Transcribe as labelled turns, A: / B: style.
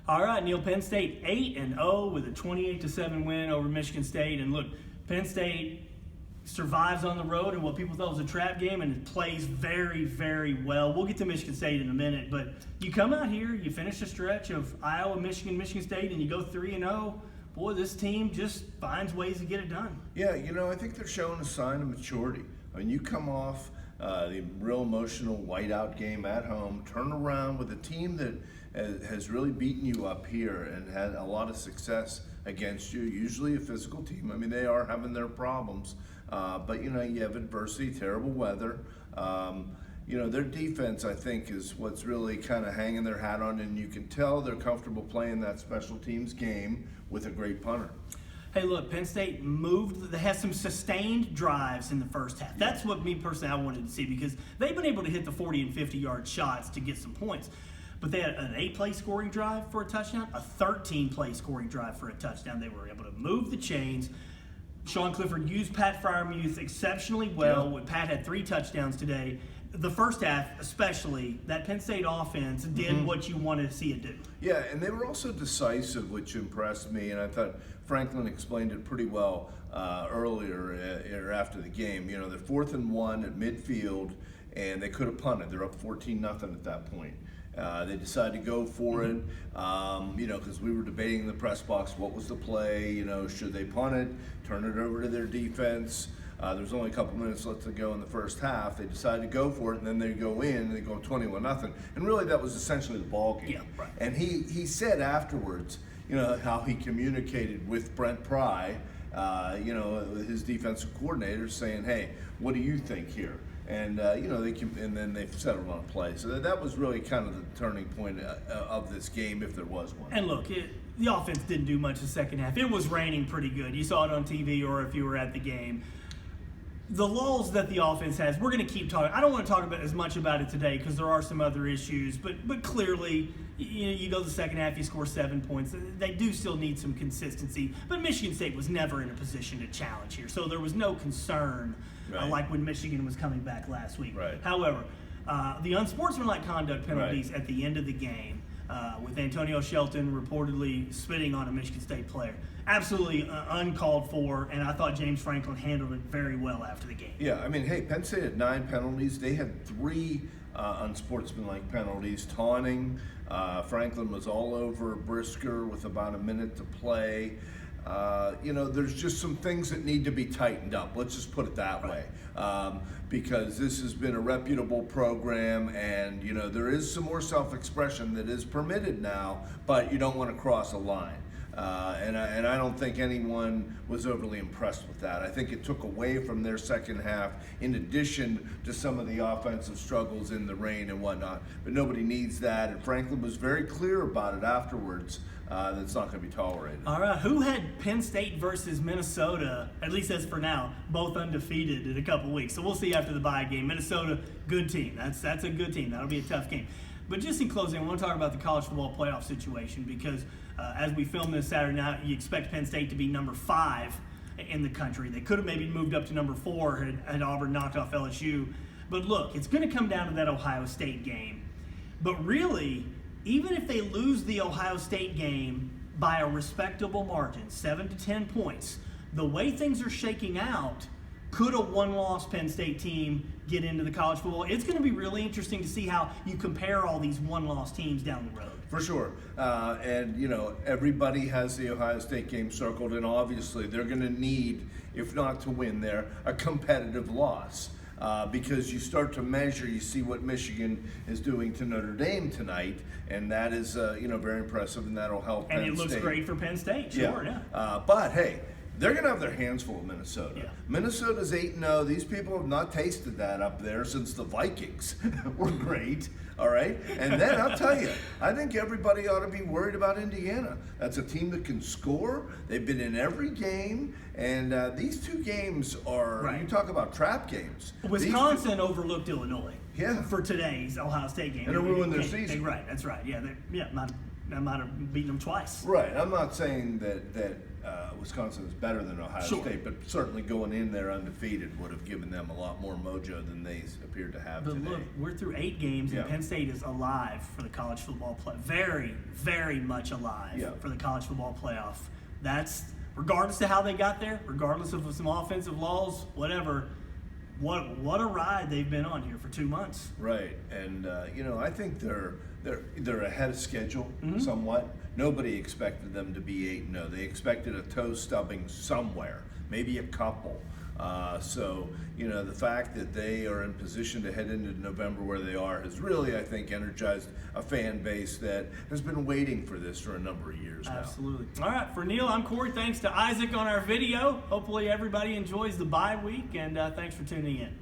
A: All right, Neil, Penn State 8-0 with a 28-7 win over Michigan State. And look, Penn State survives on the road in what people thought was a trap game and it plays very, very well. We'll get to Michigan State in a minute, but you come out here, you finish a stretch of Iowa, Michigan, Michigan State, and you go 3-0. Boy, this team just finds ways to get it done.
B: Yeah, I think they're showing a sign of maturity. I mean, you come off the real emotional whiteout game at home, turn around with a team that has really beaten you up here and had a lot of success against you, usually a physical team. I mean, they are having their problems, but you have adversity, terrible weather. Their defense, I think, is what's really kind of hanging their hat on, and you can tell they're comfortable playing that special teams game with a great punter.
A: Hey, look, Penn State they had some sustained drives in the first half. That's what me personally I wanted to see, because they've been able to hit the 40 and 50-yard shots to get some points. But they had an 8-play scoring drive for a touchdown, a 13-play scoring drive for a touchdown. They were able to move the chains. Sean Clifford used Pat Freiermuth exceptionally well.
B: Yeah.
A: Pat had 3 touchdowns today. The first half, especially, that Penn State offense did what you wanted to see it do.
B: Yeah, and they were also decisive, which impressed me, and I thought Franklin explained it pretty well earlier after the game. They're 4th and 1 at midfield, and they could have punted. They're up 14-0 at that point. They decided to go for it, because we were debating in the press box, what was the play, should they punt it, turn it over to their defense. There's only a couple minutes left to go in the first half. They decided to go for it, and then they go in, and they go 21-0. And really, that was essentially the ball game.
A: Yeah, right.
B: And he said afterwards, how he communicated with Brent Pry, his defensive coordinator, saying, "Hey, what do you think here?" And and then they settled on a play. So that was really kind of the turning point of this game, if there was one.
A: And look, the offense didn't do much the second half. It was raining pretty good. You saw it on TV or if you were at the game. The lulls that the offense has, we're going to keep talking. I don't want to talk about as much about it today because there are some other issues, but clearly, you go the second half, you score 7 points. They do still need some consistency, but Michigan State was never in a position to challenge here, so there was no concern like when Michigan was coming back last week.
B: Right.
A: However, the unsportsmanlike conduct penalties at the end of the game, with Antonio Shelton reportedly spitting on a Michigan State player. Absolutely uncalled for, and I thought James Franklin handled it very well after the game.
B: Yeah, I mean, hey, Penn State had 9 penalties. They had 3 unsportsmanlike penalties. Taunting, Franklin was all over Brisker with about a minute to play. There's just some things that need to be tightened up. Let's just put it that way. Because this has been a reputable program, and, there is some more self-expression that is permitted now, but you don't want to cross a line. And I don't think anyone was overly impressed with that. I think it took away from their second half, in addition to some of the offensive struggles in the rain and whatnot. But nobody needs that, and Franklin was very clear about it afterwards. That's not going to be tolerated.
A: All right, who had Penn State versus Minnesota, at least as for now, both undefeated in a couple weeks? So we'll see after the bye game. Minnesota, good team. That's a good team. That'll be a tough game. But just in closing, I want to talk about the college football playoff situation because as we film this Saturday night, you expect Penn State to be number 5 in the country. They could have maybe moved up to number 4 had Auburn knocked off LSU. But look, it's going to come down to that Ohio State game. But really, even if they lose the Ohio State game by a respectable margin, 7 to 10 points, the way things are shaking out, could a one-loss Penn State team get into the college football? It's going to be really interesting to see how you compare all these one-loss teams down the road.
B: For sure. Everybody has the Ohio State game circled, and obviously they're going to need, if not to win there, a competitive loss. Because you start to measure, you see what Michigan is doing to Notre Dame tonight, and that is, very impressive, and that'll help Penn State.
A: And it looks great for Penn State, sure, yeah.
B: But, hey, they're going to have their hands full of Minnesota.
A: Yeah.
B: Minnesota's 8-0. These people have not tasted that up there since the Vikings were great, all right? And then I'll tell you, I think everybody ought to be worried about Indiana. That's a team that can score. They've been in every game, and these 2 games are, you talk about trap games.
A: Wisconsin overlooked Illinois
B: for
A: today's Ohio State game.
B: And it ruined their season.
A: Right, that's right. Yeah, I might have beaten them twice.
B: Right. I'm not saying that Wisconsin is better than Ohio
A: Sure.
B: State, but certainly going in there undefeated would have given them a lot more mojo than they appear to have
A: But
B: today.
A: look, we're through 8 games, and
B: Yeah.
A: Penn State is alive for the college football play. Very, very much alive
B: Yeah.
A: for the college football playoff. That's regardless of how they got there, regardless of some offensive laws, whatever. What a ride they've been on here for 2 months.
B: Right, and I think they're ahead of schedule
A: Mm-hmm.
B: somewhat. Nobody expected them to be 8-0. They expected a toe stubbing somewhere, maybe a couple. So the fact that they are in position to head into November where they are has really, I think, energized a fan base that has been waiting for this for a number of years now.
A: Absolutely. All right, for Neil, I'm Corey. Thanks to Isaac on our video. Hopefully everybody enjoys the bye week, and thanks for tuning in.